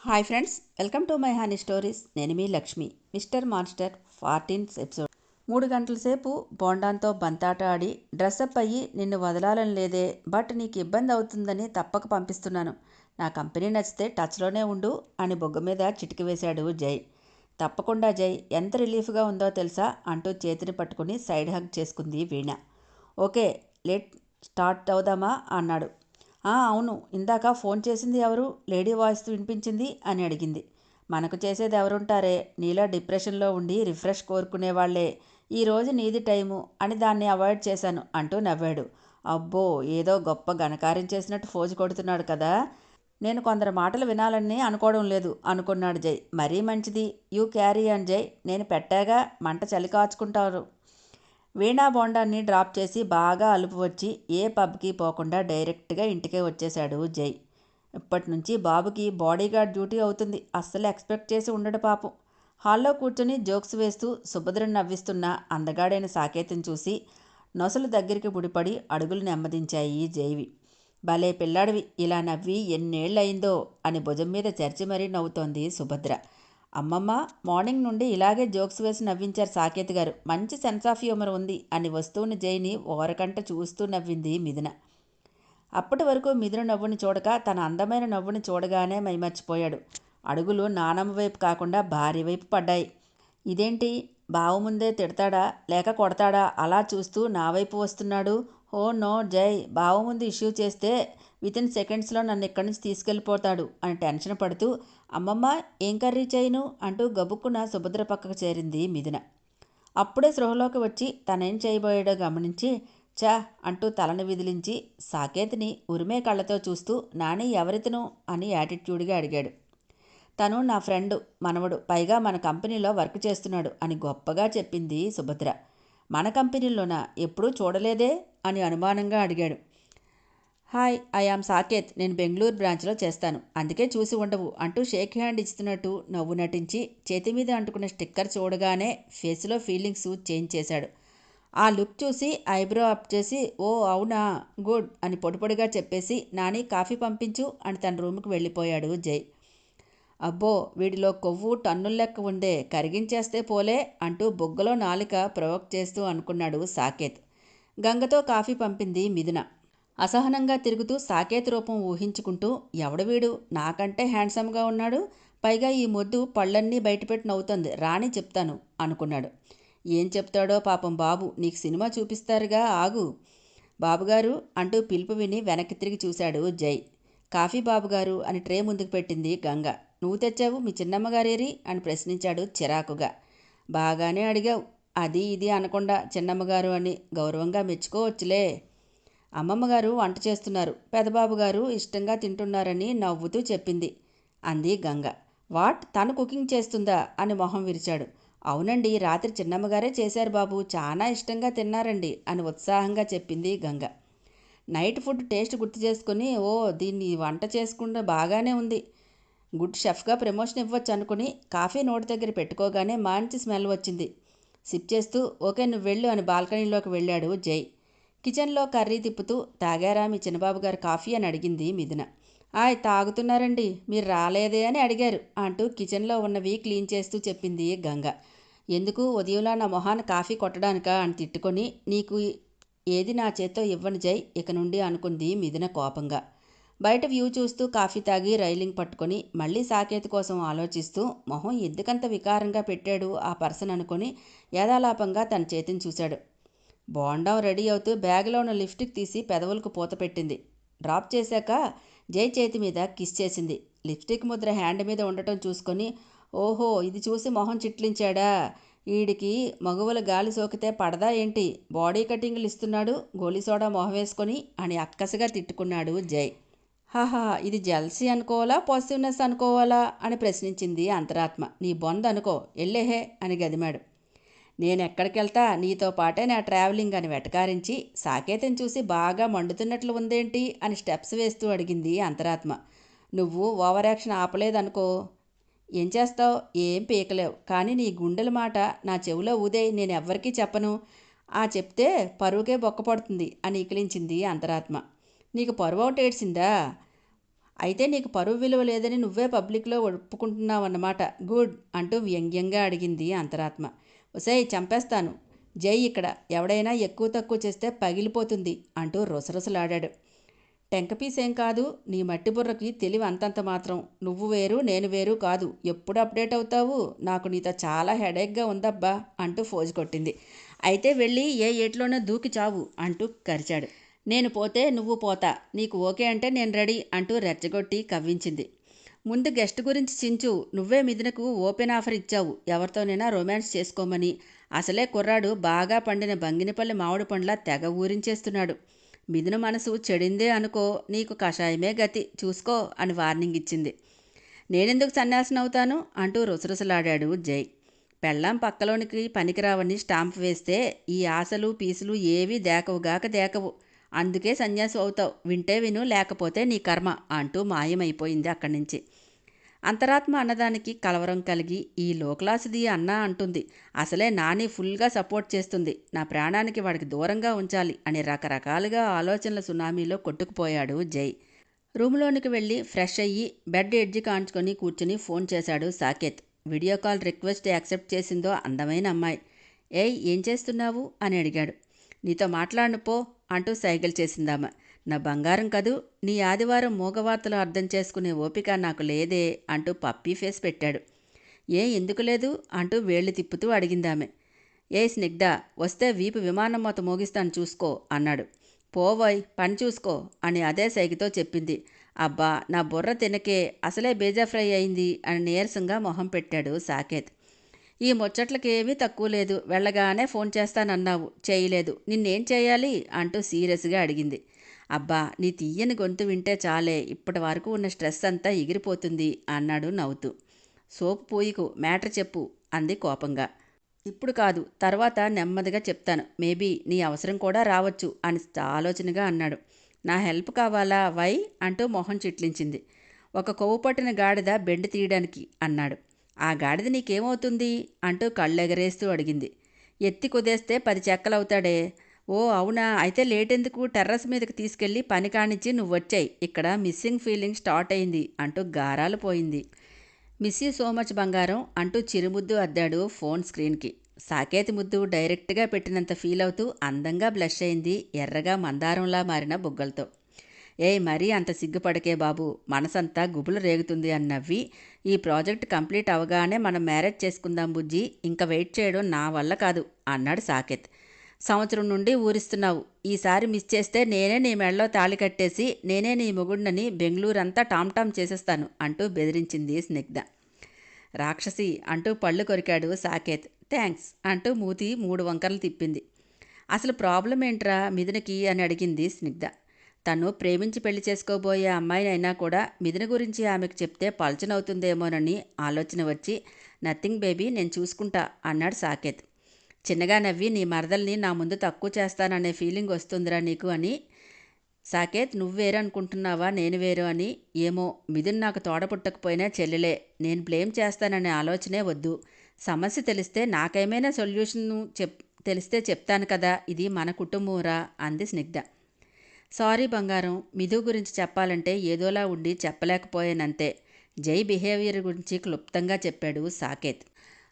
Hi friends, welcome to my honey stories. నేను మీ Lakshmi. Mister monster 14th episode. 3 గంటల సేపు బోండాంతో బంతాట ఆడి డ్రెస్అప్ అయ్యి నిన్ను వదలాలని లేదే, బట్ నీకు ఇబ్బంది అవుతుందని తప్పక పంపిస్తున్నాను. నా కంపెనీ నచ్చితే టచ్లోనే ఉండు అని బొగ్గ మీద చిటికి వేశాడు జై. తప్పకుండా జై, ఎంత రిలీఫ్గా ఉందో తెలుసా అంటూ చేతిని పట్టుకుని సైడ్ హగ్ చేసుకుంది వీణ. ఓకే, లెట్ స్టార్ట్ అవుదామా అన్నాడు. అవును, ఇందాక ఫోన్ చేసింది ఎవరు, లేడీ వాయిస్ వినిపించింది అని అడిగింది. మనకు చేసేది ఎవరుంటారే, నీలో డిప్రెషన్లో ఉండి రిఫ్రెష్ కోరుకునేవాళ్లే. ఈరోజు నీది టైము అని దాన్ని అవాయిడ్ చేశాను అంటూ నవ్వాడు. అబ్బో, ఏదో గొప్ప ఘనకార్యం చేసినట్టు ఫోజు కొడుతున్నాడు కదా. నేను కొందరు మాటలు వినాలని అనుకోవడం లేదు అనుకున్నాడు జై. మరీ మంచిది, యూ క్యారీ ఆన్ జై, నేను పెట్టాగా మంట చలి కాచుకుంటారు. వీణా బోండాన్ని డ్రాప్ చేసి బాగా అలుపు వచ్చి ఏ పబ్కి పోకుండా డైరెక్ట్గా ఇంటికే వచ్చేశాడు జై. ఇప్పటి నుంచి బాబుకి బాడీగార్డ్ డ్యూటీ అవుతుంది. అస్సలు ఎక్స్పెక్ట్ చేసి ఉండడు పాపం. హాల్లో కూర్చొని జోక్స్ వేస్తూ సుభద్రను నవ్విస్తున్న అందగాడైన సాకేతిని చూసి నొసలు దగ్గరికి ముడిపడి అడుగులు నెమ్మదించాయి జైవి. భలే పిల్లాడివి, ఇలా నవ్వి ఎన్నేళ్లయిందో అని భుజం మీద చర్చి మరీ నవ్వుతోంది సుభద్ర. అమ్మమ్మ, మార్నింగ్ నుండి ఇలాగే జోక్స్ వేసి నవ్వించారు సాకేత్ గారు, మంచి సెన్స్ ఆఫ్ హ్యూమర్ ఉంది అని వస్తువుని జైని ఓరకంట చూస్తూ నవ్వింది మిథున. అప్పటి వరకు మిథున నవ్వుని చూడక తన అందమైన నవ్వుని చూడగానే మైమర్చిపోయాడు. అడుగులు నానమ్మ వైపు కాకుండా భార్య వైపు పడ్డాయి. ఇదేంటి, బావ ముందే తిడతాడా లేక కొడతాడా అలా చూస్తూ నా వైపు వస్తున్నాడు. ఓ నో జై, బావ ముందు ఇష్యూ చేస్తే వితిన్ సెకండ్స్లో నన్ను ఇక్కడి నుంచి తీసుకెళ్ళిపోతాడు అని టెన్షన్ పడుతూ అమ్మమ్మ ఏం కర్రీ చేయను అంటూ గబుక్కున సుభద్ర పక్కకు చేరింది మిథున. అప్పుడే సృహలోకి వచ్చి తనేం చేయబోయాడో గమనించి చా అంటూ తలను విదిలించి సాకేత్ని ఉరిమే కళ్ళతో చూస్తూ నాని ఎవరితను అని యాటిట్యూడ్గా అడిగాడు. తను నా ఫ్రెండు, మనవడు, పైగా మన కంపెనీలో వర్క్ చేస్తున్నాడు అని గొప్పగా చెప్పింది సుభద్ర. మన కంపెనీలోనా, ఎప్పుడూ చూడలేదే అని అనుమానంగా అడిగాడు. హాయ్, ఐ ఆమ్ సాకేత్, నేను బెంగళూరు బ్రాంచ్లో చేస్తాను, అందుకే చూసి ఉండవు అంటూ షేక్ హ్యాండ్ ఇస్తున్నట్టు నవ్వు నటించి చేతి మీద అంటుకున్న స్టిక్కర్ చూడగానే ఫేస్లో ఫీలింగ్స్ చేంజ్ చేశాడు. ఆ లుక్ చూసి ఐబ్రో అప్ చేసి ఓ అవునా, గుడ్ అని పొడిపొడిగా చెప్పేసి నాని కాఫీ పంపించు అని తన రూమ్కి వెళ్ళిపోయాడు జై. అబ్బో, వీడిలో కొవ్వు టన్నుల లెక్క ఉందే, కరిగించేస్తే పోలే అంటూ బొగ్గలో నాలిక ప్రొవోక్ చేస్తూ అనుకున్నాడు సాకేత్. గంగతో కాఫీ పంపింది మిథున. అసహనంగా తిరుగుతూ సాకేత్ రూపం ఊహించుకుంటూ ఎవడు వీడు, నాకంటే హ్యాండ్సమ్గా ఉన్నాడు, పైగా ఈ మొద్దు పళ్ళన్నీ బయటపెట్టి నవ్వుతుంది, రాని చెప్తాను అనుకున్నాడు. ఏం చెప్తాడో పాపం బాబు, నీకు సినిమా చూపిస్తారుగా, ఆగు బాబుగారు అంటూ పిలుపు విని వెనక్కి తిరిగి చూశాడు జై. కాఫీ బాబుగారు అని ట్రే ముందుకు పెట్టింది గంగ. నువ్వు తెచ్చావు, మీ చిన్నమ్మగారేరి అని ప్రశ్నించాడు చిరాకుగా. బాగానే అడిగావు, అది ఇది అనకుండా చిన్నమ్మగారు అని గౌరవంగా మెచ్చుకోవచ్చులే. అమ్మమ్మగారు వంట చేస్తున్నారు, పెదబాబుగారు ఇష్టంగా తింటున్నారని నవ్వుతూ చెప్పింది అంది గంగ. వాట్, తను కుకింగ్ చేస్తుందా అని మొహం విరిచాడు. అవునండి, రాత్రి చిన్నమ్మగారే చేశారు బాబు, చాలా ఇష్టంగా తిన్నారండి అని ఉత్సాహంగా చెప్పింది గంగ. నైట్ ఫుడ్ టేస్ట్ గుర్తు చేసుకుని ఓ దీన్ని వంట చేసుకుంటే బాగానే ఉంది, గుడ్ షెఫ్గా ప్రమోషన్ ఇవ్వచ్చు అనుకుని కాఫీ నోటి దగ్గర పెట్టుకోగానే మంచి స్మెల్ వచ్చింది. సిప్ చేస్తూ ఓకే నువ్వు వెళ్ళు అని బాల్కనీలోకి వెళ్ళాడు జై. కిచెన్లో కర్రీ తిప్పుతూ తాగారా మీ చిన్నబాబు గారు కాఫీ అని అడిగింది మిథున. తాగుతున్నారండి, మీరు రాలేదే అని అడిగారు అంటూ కిచెన్లో ఉన్నవి క్లీన్ చేస్తూ చెప్పింది గంగ. ఎందుకు ఉదయంలా నా మొహాన కాఫీ కొట్టడానికా అని తిట్టుకొని నీకు ఏది నా చేత్తో ఇవ్వను జై ఇక నుండి అనుకుంది మిథున కోపంగా. బయట వ్యూ చూస్తూ కాఫీ తాగి రైలింగ్ పట్టుకొని మళ్ళీ సాకేత్ కోసం ఆలోచిస్తూ మొహం ఎందుకంత వికారంగా పెట్టాడు ఆ పర్సన్ అనుకొని యథాలాపంగా తన చేతిని చూశాడు. బోండం రెడీ అవుతూ బ్యాగ్లో ఉన్న లిప్స్టిక్ తీసి పెదవులకు పూత పెట్టింది. డ్రాప్ చేశాక జై చేతి మీద కిస్ చేసింది. లిప్స్టిక్ ముద్ర హ్యాండ్ మీద ఉండటం చూసుకొని ఓహో, ఇది చూసి మొహం చిట్లించాడా, వీడికి మగువల గాలి సోకితే పడదా ఏంటి, బాడీ కటింగ్లు ఇస్తున్నాడు గోలీ సోడా మొహం వేసుకొని అని అక్కసగా తిట్టుకున్నాడు జై. హాహా, ఇది జెల్సీ అనుకోవాలా పాజిటివ్నెస్ అనుకోవాలా అని ప్రశ్నించింది అంతరాత్మ. నీ బొంద అనుకో, ఎల్లేహే అని గదిమాడు. నేనెక్కడికెళ్తా, నీతో పాటే నా ట్రావెలింగ్ అని వెటకారించి సాకేతం చూసి బాగా మండుతున్నట్లు ఉందేంటి అని స్టెప్స్ వేస్తూ అడిగింది అంతరాత్మ. నువ్వు ఓవర్ యాక్షన్ ఆపలేదనుకో, ఏం చేస్తావు, ఏం పీకలేవు, కానీ నీ గుండెల మాట నా చెవిలో ఊదే నేనెవ్వరికీ చెప్పను, చెప్తే పరువుకే బొక్కపడుతుంది అని ఇకిలించింది అంతరాత్మ. నీకు పరువు ఒకటి ఏడ్చిందా, అయితే నీకు పరువు విలువ లేదని నువ్వే పబ్లిక్లో ఒప్పుకుంటున్నావన్నమాట. గుడ్ అంటూ వ్యంగ్యంగా అడిగింది అంతరాత్మ. ఒసేయ్ చంపేస్తాను, జై ఇక్కడ, ఎవడైనా ఎక్కువ తక్కువ చేస్తే పగిలిపోతుంది అంటూ రుసరుసలాడాడు. టెంకపీసేం కాదు, నీ మట్టి బుర్రకి తెలివి అంతంత మాత్రం. నువ్వు వేరు నేను వేరు కాదు, ఎప్పుడు అప్డేట్ అవుతావు? నాకు నీతో చాలా హెడేక్గా ఉందబ్బా అంటూ ఫోజు కొట్టింది. అయితే వెళ్ళి ఏ ఏట్లోనో దూకి చావు అంటూ కరిచాడు. నేను పోతే నువ్వు పోతా, నీకు ఓకే అంటే నేను రెడీ అంటూ రెచ్చగొట్టి కవ్వించింది. ముందు గెస్ట్ గురించి చించు, నువ్వే మిథునకు ఓపెన్ ఆఫర్ ఇచ్చావు ఎవరితోనైనా రొమాన్స్ చేసుకోమని. అసలే కుర్రాడు బాగా పండిన బంగినపల్లి మామిడి పండ్లా తెగ ఊరించేస్తున్నాడు. మిథున మనసు చెడిందే అనుకో, నీకు కషాయమే గతి చూసుకో అని వార్నింగ్ ఇచ్చింది. నేనెందుకు సన్యాసినవుతాను అంటూ రుసరుసలాడాడు జై. పెళ్ళాం పక్కలోనికి పనికిరావని స్టాంప్ వేస్తే ఈ ఆశలు పీసులు ఏవీ దేకవుగాక దేకవు. అందుకే సన్యాసి అవుతావు, వింటే విను లేకపోతే నీ కర్మ అంటూ మాయమైపోయింది అక్కడి నుంచి. అంతరాత్మ అన్నదానికి కలవరం కలిగి ఈ లోక్లాసుది అన్నా అంటుంది. అసలే నాని ఫుల్గా సపోర్ట్ చేస్తుంది, నా ప్రాణానికి వాడికి దూరంగా ఉంచాలి అని రకరకాలుగా ఆలోచనల సునామీలో కొట్టుకుపోయాడు జై. రూమ్లోనికి వెళ్ళి ఫ్రెష్ అయ్యి బెడ్ ఎడ్జి కాంచుకొని కూర్చుని ఫోన్ చేశాడు Saketh. Video call request accept చేసిందో అందమైన అమ్మాయి. ఏయ్ ఏం చేస్తున్నావు అని అడిగాడు. నీతో మాట్లాడను పో అంటూ సైగలు చేసిందామ. నా బంగారం కదూ, నీ ఆదివారం మూగవార్తలు అర్థం చేసుకునే ఓపిక నాకు లేదే అంటూ పప్పీ ఫేస్ పెట్టాడు. ఎందుకు లేదు అంటూ వేళ్లు తిప్పుతూ అడిగిందామె. స్నిగ్ధ, వస్తే వీపు విమానం మొత్త మోగిస్తాను చూసుకో అన్నాడు. పోవోయ్ పని చూసుకో అని అదే సైకితో చెప్పింది. అబ్బా నా బుర్ర తినకే, అసలే బేజా ఫ్రై అయింది అని నీరసంగా మొహం పెట్టాడు సాకేత్. ఈ ముచ్చట్లకేమీ తక్కువ లేదు, వెళ్ళగానే ఫోన్ చేస్తానన్నావు, చేయలేదు, నిన్నేం చేయాలి అంటూ సీరియస్గా అడిగింది. అబ్బా నీ తీయని గొంతు వింటే చాలే, ఇప్పటి వరకు ఉన్న స్ట్రెస్ అంతా ఎగిరిపోతుంది అన్నాడు నవ్వుతూ. సోపు పూయికు, మ్యాటర్ చెప్పు అంది కోపంగా. ఇప్పుడు కాదు, తర్వాత నెమ్మదిగా చెప్తాను, మేబీ నీ అవసరం కూడా రావచ్చు అని ఆలోచనగా అన్నాడు. నా హెల్ప్ కావాలా? వై అంటూ మొహం చిట్లించింది. ఒక కొవ్వు పట్టిన గాడిద బెండి తీయడానికి అన్నాడు. ఆ గాడిద నీకేమవుతుంది అంటూ కళ్ళెగరేస్తూ అడిగింది. ఎత్తి కుదేస్తే 10 చెక్కలవుతాడే. ఓ అవునా, అయితే లేటెందుకు, టెర్రస్ మీదకి తీసుకెళ్ళి పని కానిచ్చి నువ్వొచ్చాయి, ఇక్కడ మిస్సింగ్ ఫీలింగ్ స్టార్ట్ అయింది అంటూ గారాలు పోయింది. మిస్ యూ సో మచ్ బంగారం అంటూ చిరుముద్దు అద్దాడు ఫోన్ స్క్రీన్కి. సాకేతి ముద్దు డైరెక్ట్గా పెట్టినంత ఫీల్ అవుతూ అందంగా బ్లష్ అయింది ఎర్రగా మందారంలా మారిన బుగ్గలతో. మరీ అంత సిగ్గుపడకే బాబు, మనసంతా గుబులు రేగుతుంది అని నవ్వి, ఈ ప్రాజెక్ట్ కంప్లీట్ అవగానే మనం మ్యారేజ్ చేసుకుందాం బుజ్జి, ఇంకా వెయిట్ చేయడం నా వల్ల కాదు అన్నాడు సాకేత్. సంవత్సరం నుండి ఊరిస్తున్నావు, ఈసారి మిస్ చేస్తే నేనే నీ మెడలో తాళి కట్టేసి నేనే నీ మొగుడినని బెంగళూరంతా టామ్టామ్ చేసేస్తాను అంటూ బెదిరించింది స్నిగ్ధ. రాక్షసి అంటూ పళ్ళు కొరికాడు సాకేత్. థ్యాంక్స్ అంటూ మూతి 3 వంకరలు తిప్పింది. అసలు ప్రాబ్లం ఏంట్రా మిథునకి అని అడిగింది స్నిగ్ధ. తను ప్రేమించి పెళ్లి చేసుకోబోయే అమ్మాయినైనా కూడా మిథున గురించి ఆమెకు చెప్తే పల్చనవుతుందేమోనని ఆలోచన వచ్చి, నథింగ్ బేబీ నేను చూసుకుంటా అన్నాడు సాకేత్. చిన్నగా నవ్వి, నీ మరదల్ని నా ముందు తక్కువ చేస్తాననే ఫీలింగ్ వస్తుందిరా నీకు అని. సాకేత్, నువ్వు వేరు అనుకుంటున్నావా నేను వేరు అని? ఏమో, మిథున్ నాకు తోడపుట్టకపోయినా చెల్లెలే, నేను బ్లేమ్ చేస్తాననే ఆలోచనే వద్దు. సమస్య తెలిస్తే నాకేమైనా సొల్యూషన్ తెలిస్తే చెప్తాను కదా, ఇది మన కుటుంబంరా అంది స్నిగ్ధ. సారీ బంగారం, మిథు గురించి చెప్పాలంటే ఏదోలా ఉండి చెప్పలేకపోయానంతే. జై బిహేవియర్ గురించి క్లుప్తంగా చెప్పాడు సాకేత్.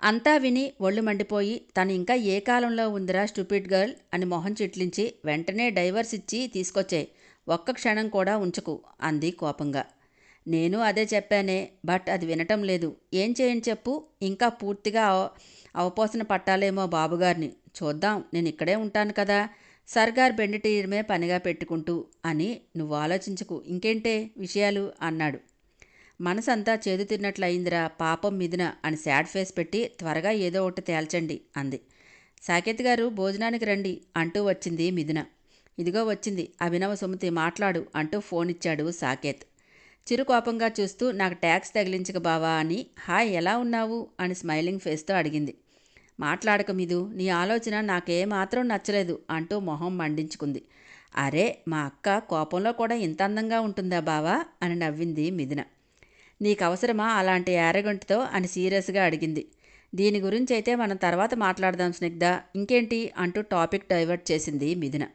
అంతా విని ఒళ్ళు మండిపోయి, తను ఇంకా ఏ కాలంలో ఉందిరా స్టూపిడ్ గర్ల్ అని మొహం చిట్లించి, వెంటనే డైవర్స్ ఇచ్చి తీసుకొచ్చాయి, ఒక్క క్షణం కూడా ఉంచకు అంది కోపంగా. నేను అదే చెప్పానే, బట్ అది వినటం లేదు. ఏం చేయని చెప్పు, ఇంకా పూర్తిగా అవపోసన పట్టాలేమో బాబుగారిని. చూద్దాం, నేను ఇక్కడే ఉంటాను కదా, సర్గార్ బెండి తీయడమే పనిగా పెట్టుకుంటూ అని. నువ్వు ఆలోచించకు, ఇంకేంటే విషయాలు అన్నాడు. మనసంతా చేదు తిన్నట్లయిందిరా పాపం మిథున అని శాడ్ ఫేస్ పెట్టి, త్వరగా ఏదో ఒకటి తేల్చండి అంది. సాకేత్ గారు భోజనానికి రండి అంటూ వచ్చింది మిథున. ఇదిగో వచ్చింది అభినవ సుమతి, మాట్లాడు అంటూ ఫోన్ ఇచ్చాడు సాకేత్. చిరుకోపంగా చూస్తూ, నాకు ట్యాక్స్ తగిలించక బావా అని. హాయ్ ఎలా ఉన్నావు అని స్మైలింగ్ ఫేస్తో అడిగింది. మాట్లాడక మిథు, నీ ఆలోచన నాకేమాత్రం నచ్చలేదు అంటూ మొహం మండించుకుంది. అరే మా అక్క కోపంలో కూడా ఇంత అందంగా ఉంటుందా బావా అని నవ్వింది మిథున. నీకవసరమా అలాంటి యారగంటితో అని సీరియస్గా అడిగింది. దీని గురించి అయితే మనం తర్వాత మాట్లాడదాం స్నిగ్ధ, ఇంకేంటి అంటూ టాపిక్ డైవర్ట్ చేసింది మిథున.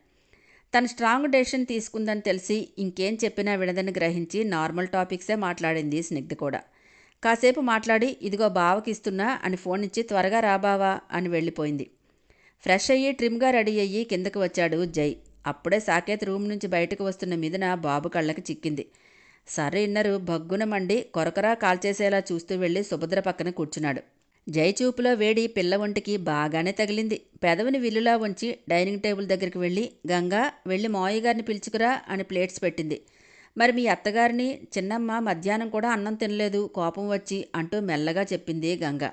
తను స్ట్రాంగ్ డెసిషన్ తీసుకుందని తెలిసి ఇంకేం చెప్పినా వినదని గ్రహించి నార్మల్ టాపిక్సే మాట్లాడింది స్నిగ్ధ కూడా. కాసేపు మాట్లాడి ఇదిగో బావకి ఇస్తున్నా అని ఫోన్ ఇచ్చి త్వరగా రా బావా అని వెళ్ళిపోయింది. ఫ్రెష్ అయ్యి ట్రిమ్గా రెడీ అయ్యి కిందకు వచ్చాడు జై. అప్పుడే సాకేత్ రూమ్ నుంచి బయటకు వస్తున్న మిథున బాబు కళ్ళకి చిక్కింది. సర్ర ఇన్నరు భగ్గున మండి కొరకరా కాల్చేసేలా చూస్తూ వెళ్ళి సుభద్ర పక్కన కూర్చున్నాడు. జై చూపులో వేడి పిల్ల ఒంటికి బాగానే తగిలింది. పెదవిని విల్లులా ఉంచి డైనింగ్ టేబుల్ దగ్గరికి వెళ్ళి గంగా వెళ్ళి మావయ్య గారిని పిలుచుకురా అని ప్లేట్స్ పెట్టింది. మరి మీ అత్తగారిని చిన్నమ్మ మధ్యాహ్నం కూడా అన్నం తినలేదు కోపం వచ్చి అంటూ మెల్లగా చెప్పింది గంగ.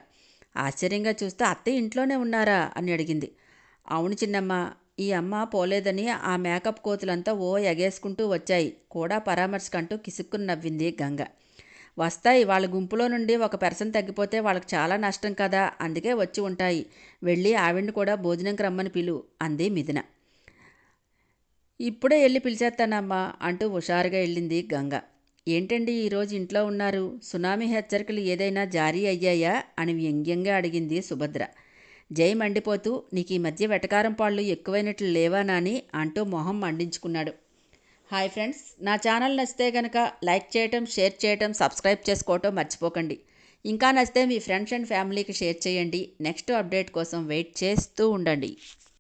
ఆశ్చర్యంగా చూస్తే అత్తయ్య ఇంట్లోనే ఉన్నారా అని అడిగింది. అవును చిన్నమ్మ, ఈ అమ్మ పోలేదని ఆ మేకప్ కోతులంతా ఓ ఎగేసుకుంటూ వచ్చాయి కూడా పరామర్శకంటూ కిసుక్కుని నవ్వింది గంగ. వస్తాయి, వాళ్ళ గుంపులో నుండి ఒక పెర్సన్ తగ్గిపోతే వాళ్ళకి చాలా నష్టం కదా, అందుకే వచ్చి ఉంటాయి. వెళ్ళి ఆవిడ్ని కూడా భోజనంకి రమ్మని పిలు అంది మిథున. ఇప్పుడే వెళ్ళి పిలిచేస్తానమ్మా అంటూ హుషారుగా వెళ్ళింది గంగ. ఏంటండి ఈరోజు ఇంట్లో ఉన్నారు? సునామీ హెచ్చరికలు ఏదైనా జారీ అయ్యాయా అని వ్యంగ్యంగా అడిగింది సుభద్ర. జై మండిపోతూ నీకు ఈ మధ్య వెటకారం పాళ్ళు ఎక్కువైనట్లు లేవా నాని అంటూ మొహం మండించుకున్నాడు. హాయ్ ఫ్రెండ్స్, నా ఛానల్ నచ్చితే కనుక లైక్ చేయటం, షేర్ చేయటం, సబ్స్క్రైబ్ చేసుకోవటం మర్చిపోకండి. ఇంకా నచ్చితే మీ ఫ్రెండ్స్ అండ్ ఫ్యామిలీకి షేర్ చేయండి. నెక్స్ట్ అప్డేట్ కోసం వెయిట్ చేస్తూ ఉండండి.